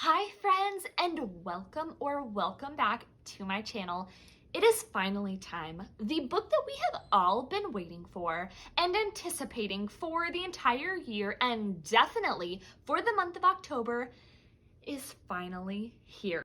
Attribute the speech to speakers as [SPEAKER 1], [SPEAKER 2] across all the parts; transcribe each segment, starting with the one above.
[SPEAKER 1] Hi friends, and welcome back to my channel. It is finally time. The book that we have all been waiting for and anticipating for the entire year and definitely for the month of October is finally here.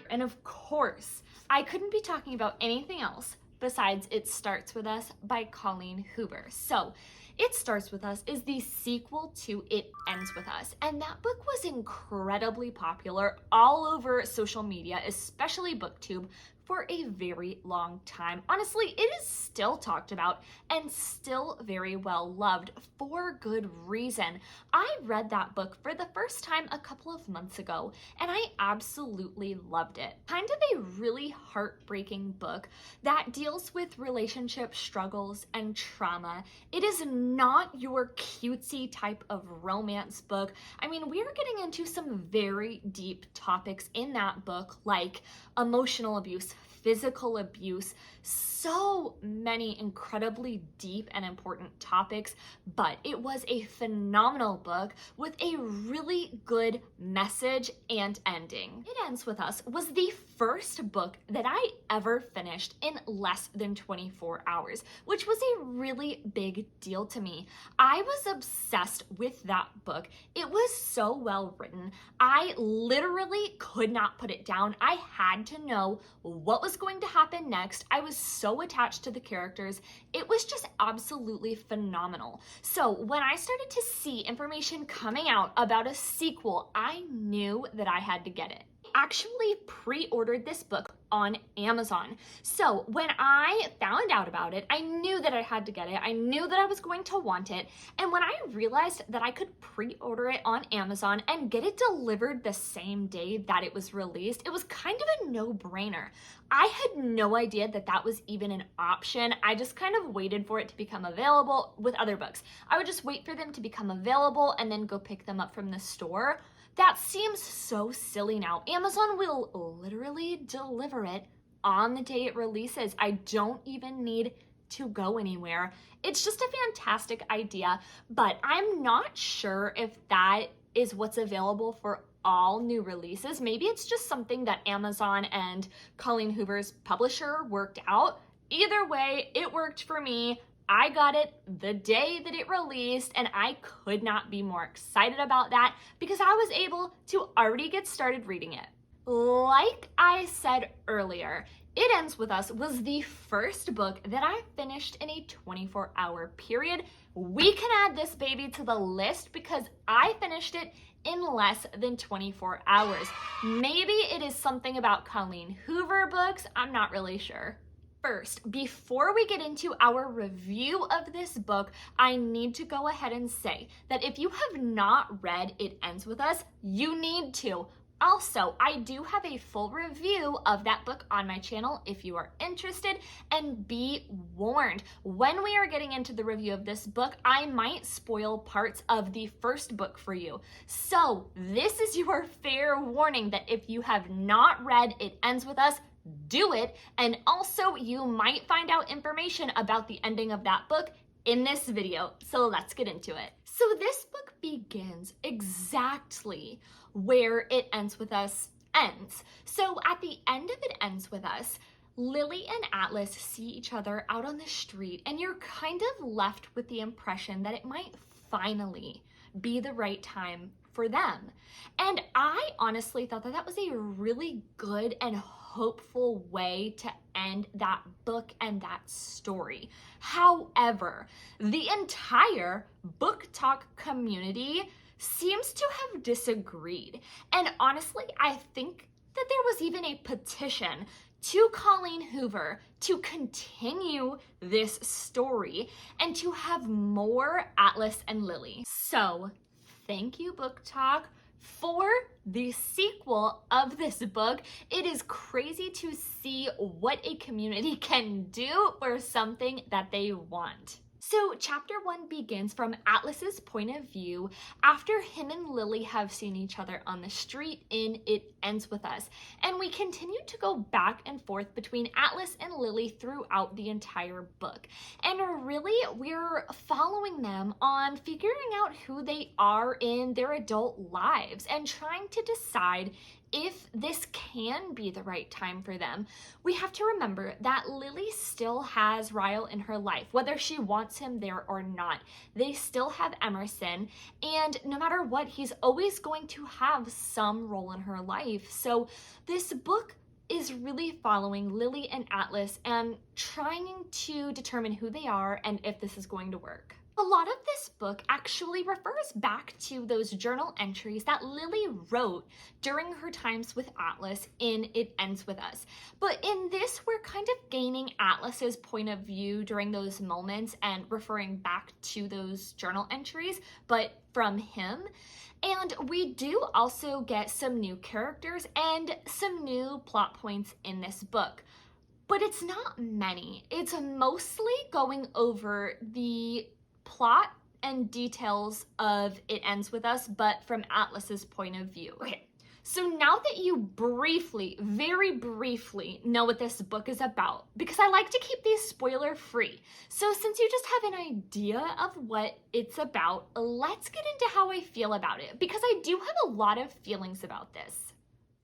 [SPEAKER 1] And of course, I couldn't be talking about anything else besides It Starts With Us by Colleen Hoover. So, It Starts With Us is the sequel to It Ends With Us. And that book was incredibly popular all over social media, especially BookTube, for a very long time. Honestly, it is still talked about and still very well loved for good reason. I read that book for the first time a couple of months ago, and I absolutely loved it. Kind of a really heartbreaking book that deals with relationship struggles and trauma. It is not your cutesy type of romance book. I mean, we are getting into some very deep topics in that book, like emotional abuse, physical abuse, so many incredibly deep and important topics, but it was a phenomenal book with a really good message and ending. It Ends With Us was the first book that I ever finished in less than 24 hours, which was a really big deal to me. I was obsessed with that book. It was so well written. I literally could not put it down. I had to know what was going to happen next. I was so attached to the characters. It was just absolutely phenomenal. So when I started to see information coming out about a sequel, I knew that I had to get it. Actually pre-ordered this book on Amazon. So when I found out about it, I knew that I had to get it. I knew that I was going to want it. And when I realized that I could pre-order it on Amazon and get it delivered the same day that it was released, it was kind of a no-brainer. I had no idea that that was even an option. I just kind of waited for it to become available with other books. I would just wait for them to become available and then go pick them up from the store. That seems so silly now. Amazon will literally deliver it on the day it releases. I don't even need to go anywhere. It's just a fantastic idea, but I'm not sure if that is what's available for all new releases. Maybe it's just something that Amazon and Colleen Hoover's publisher worked out. Either way, it worked for me. I got it the day that it released, and I could not be more excited about that because I was able to already get started reading it. Like I said earlier, It Ends With Us was the first book that I finished in a 24-hour period. We can add this baby to the list because I finished it in less than 24 hours. Maybe it is something about Colleen Hoover books, I'm not really sure. First, before we get into our review of this book, I need to go ahead and say that if you have not read It Ends With Us, you need to. Also, I do have a full review of that book on my channel if you are interested, and be warned, when we are getting into the review of this book, I might spoil parts of the first book for you. So this is your fair warning that if you have not read It Ends With Us, do it. And also you might find out information about the ending of that book in this video. So let's get into it. So this book begins exactly where It Ends With Us ends. So at the end of It Ends With Us, Lily and Atlas see each other out on the street, and you're kind of left with the impression that it might finally be the right time for them. And I honestly thought that that was a really good and hopeful way to end that book and that story. However, the entire book talk community seems to have disagreed. And honestly, I think that there was even a petition to Colleen Hoover to continue this story and to have more Atlas and Lily. So thank you, Book Talk, for the sequel of this book. It is crazy to see what a community can do for something that they want. So chapter 1 begins from Atlas's point of view after him and Lily have seen each other on the street in It Ends With Us. And we continue to go back and forth between Atlas and Lily throughout the entire book. And really, we're following them on figuring out who they are in their adult lives and trying to decide if this can be the right time for them. We have to remember that Lily still has Ryle in her life, whether she wants him there or not. They still have Emerson, and no matter what, he's always going to have some role in her life. So this book is really following Lily and Atlas and trying to determine who they are and if this is going to work. A lot of this book actually refers back to those journal entries that Lily wrote during her times with Atlas in It Ends With Us. But in this, we're kind of gaining Atlas's point of view during those moments and referring back to those journal entries, but from him. And we do also get some new characters and some new plot points in this book. But it's not many. It's mostly going over the plot and details of It Ends With Us, but from Atlas's point of view. Okay, so now that you briefly, very briefly know what this book is about, because I like to keep these spoiler free, so since you just have an idea of what it's about, let's get into how I feel about it, because I do have a lot of feelings about this.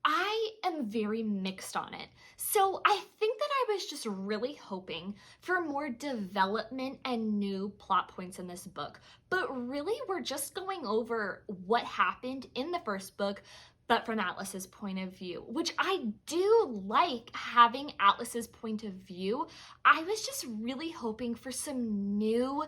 [SPEAKER 1] I am very mixed on it. So I think that I was just really hoping for more development and new plot points in this book. But really, we're just going over what happened in the first book, but from Atlas's point of view, which I do like having Atlas's point of view. I was just really hoping for some new,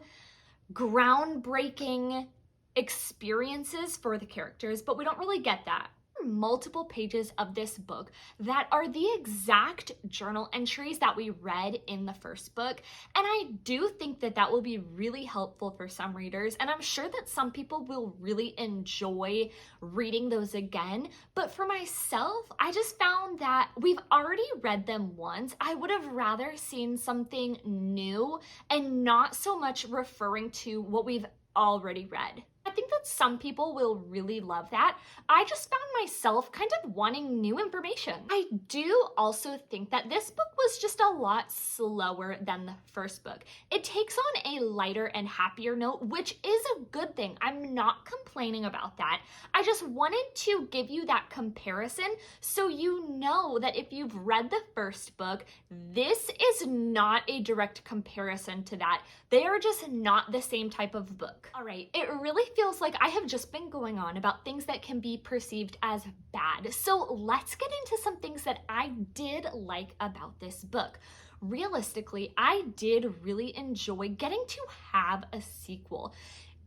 [SPEAKER 1] groundbreaking experiences for the characters, but we don't really get that. Multiple pages of this book that are the exact journal entries that we read in the first book, and I do think that that will be really helpful for some readers, and I'm sure that some people will really enjoy reading those again. But for myself, I just found that we've already read them once. I would have rather seen something new and not so much referring to what we've already read. I think that some people will really love that. I just found myself kind of wanting new information. I do also think that this book was just a lot slower than the first book. It takes on a lighter and happier note, which is a good thing. I'm not complaining about that. I just wanted to give you that comparison so you know that if you've read the first book, this is not a direct comparison to that. They are just not the same type of book. All right, it really feels like I have just been going on about things that can be perceived as bad. So let's get into some things that I did like about this book. Realistically, I did really enjoy getting to have a sequel.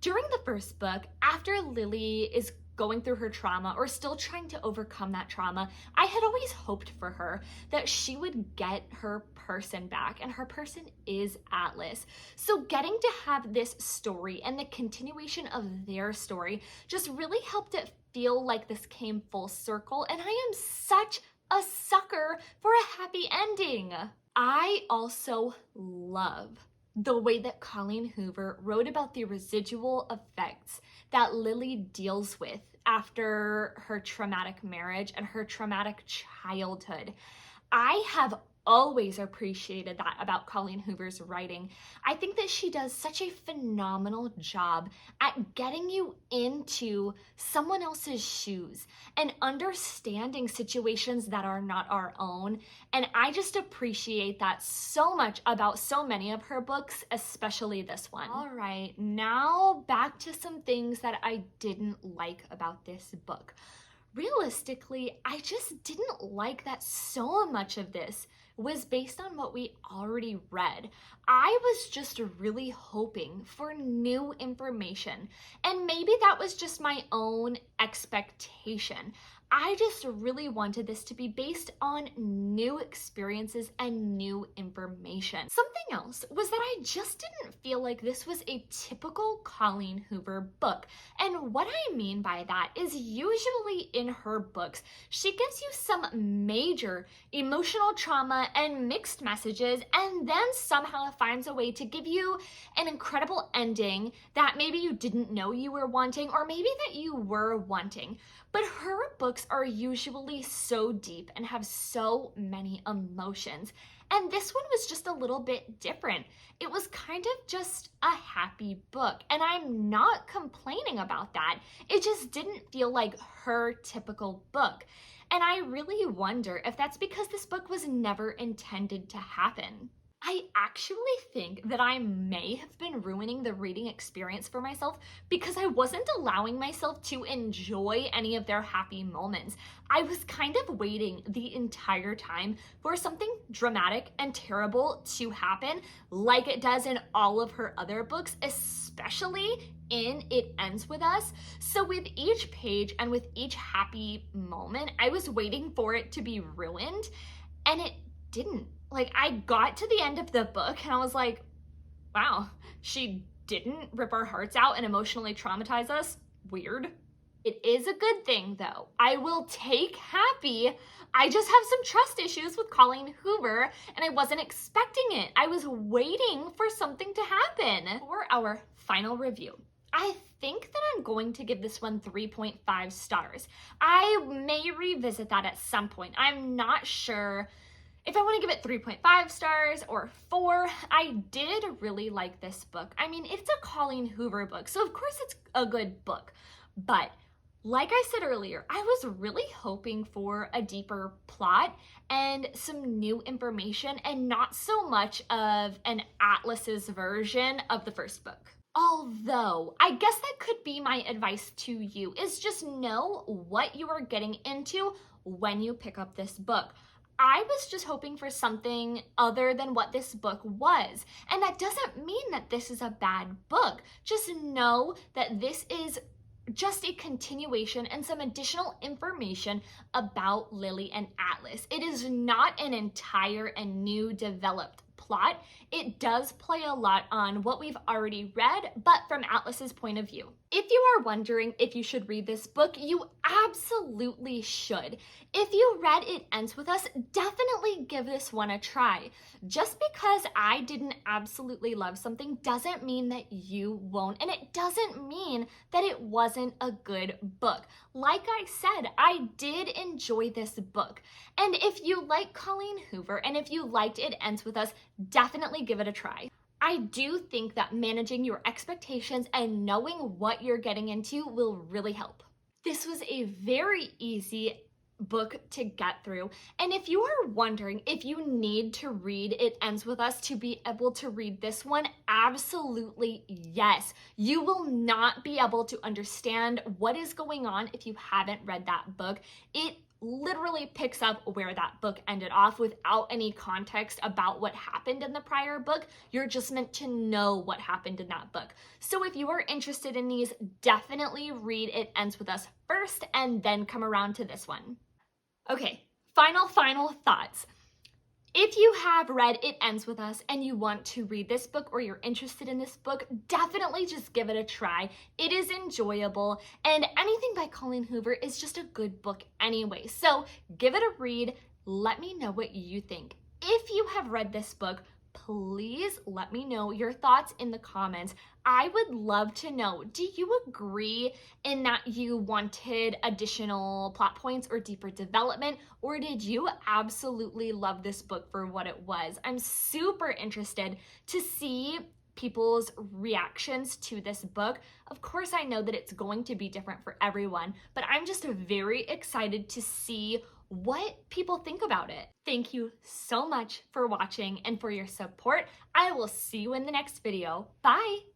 [SPEAKER 1] During the first book, after Lily is going through her trauma or still trying to overcome that trauma, I had always hoped for her that she would get her person back, and her person is Atlas. So getting to have this story and the continuation of their story just really helped it feel like this came full circle, and I am such a sucker for a happy ending. I also love the way that Colleen Hoover wrote about the residual effects that Lily deals with after her traumatic marriage and her traumatic childhood. I have always appreciated that about Colleen Hoover's writing. I think that she does such a phenomenal job at getting you into someone else's shoes and understanding situations that are not our own. And I just appreciate that so much about so many of her books, especially this one. All right, now back to some things that I didn't like about this book. Realistically, I just didn't like that so much of this was based on what we already read. I was just really hoping for new information, and maybe that was just my own expectation. I just really wanted this to be based on new experiences and new information. Something else was that I just didn't feel like this was a typical Colleen Hoover book. And what I mean by that is usually in her books, she gives you some major emotional trauma and mixed messages, and then somehow finds a way to give you an incredible ending that maybe you didn't know you were wanting, or maybe that you were wanting. But her books are usually so deep and have so many emotions. And this one was just a little bit different. It was kind of just a happy book. And I'm not complaining about that. It just didn't feel like her typical book. And I really wonder if that's because this book was never intended to happen. I actually think that I may have been ruining the reading experience for myself because I wasn't allowing myself to enjoy any of their happy moments. I was kind of waiting the entire time for something dramatic and terrible to happen, like it does in all of her other books, especially in It Ends With Us. So with each page and with each happy moment, I was waiting for it to be ruined, and it didn't. Like, I got to the end of the book and I was like, wow, she didn't rip our hearts out and emotionally traumatize us. Weird. It is a good thing, though. I will take happy. I just have some trust issues with Colleen Hoover, and I wasn't expecting it. I was waiting for something to happen. For our final review, I think that I'm going to give this one 3.5 stars. I may revisit that at some point. I'm not sure if I want to give it 3.5 stars or 4. I did really like this book. I mean, it's a Colleen Hoover book, so of course it's a good book. But like I said earlier, I was really hoping for a deeper plot and some new information, and not so much of an Atlas's version of the first book. Although, I guess that could be my advice to you, is just know what you are getting into when you pick up this book. I was just hoping for something other than what this book was. And that doesn't mean that this is a bad book. Just know that this is just a continuation and some additional information about Lily and Atlas. It is not an entire and new developed plot. It does play a lot on what we've already read, but from Atlas's point of view. If you are wondering if you should read this book, you absolutely should. If you read It Ends With Us, definitely give this one a try. Just because I didn't absolutely love something doesn't mean that you won't, and it doesn't mean that it wasn't a good book. Like I said, I did enjoy this book. And if you like Colleen Hoover, and if you liked It Ends With Us, definitely give it a try. I do think that managing your expectations and knowing what you're getting into will really help. This was a very easy book to get through. And if you are wondering if you need to read It Ends With Us to be able to read this one, absolutely yes. You will not be able to understand what is going on if you haven't read that book. It literally picks up where that book ended off without any context about what happened in the prior book. You're just meant to know what happened in that book. So if you are interested in these, definitely read It Ends With Us first and then come around to this one. Okay, final thoughts. If you have read It Ends With Us and you want to read this book, or you're interested in this book, definitely just give it a try. It is enjoyable, and anything by Colleen Hoover is just a good book anyway. So give it a read. Let me know what you think. If you have read this book, please let me know your thoughts in the comments. I would love to know, do you agree in that you wanted additional plot points or deeper development, or did you absolutely love this book for what it was? I'm super interested to see people's reactions to this book. Of course, I know that it's going to be different for everyone, but I'm just very excited to see what people think about it. Thank you so much for watching and for your support. I will see you in the next video. Bye!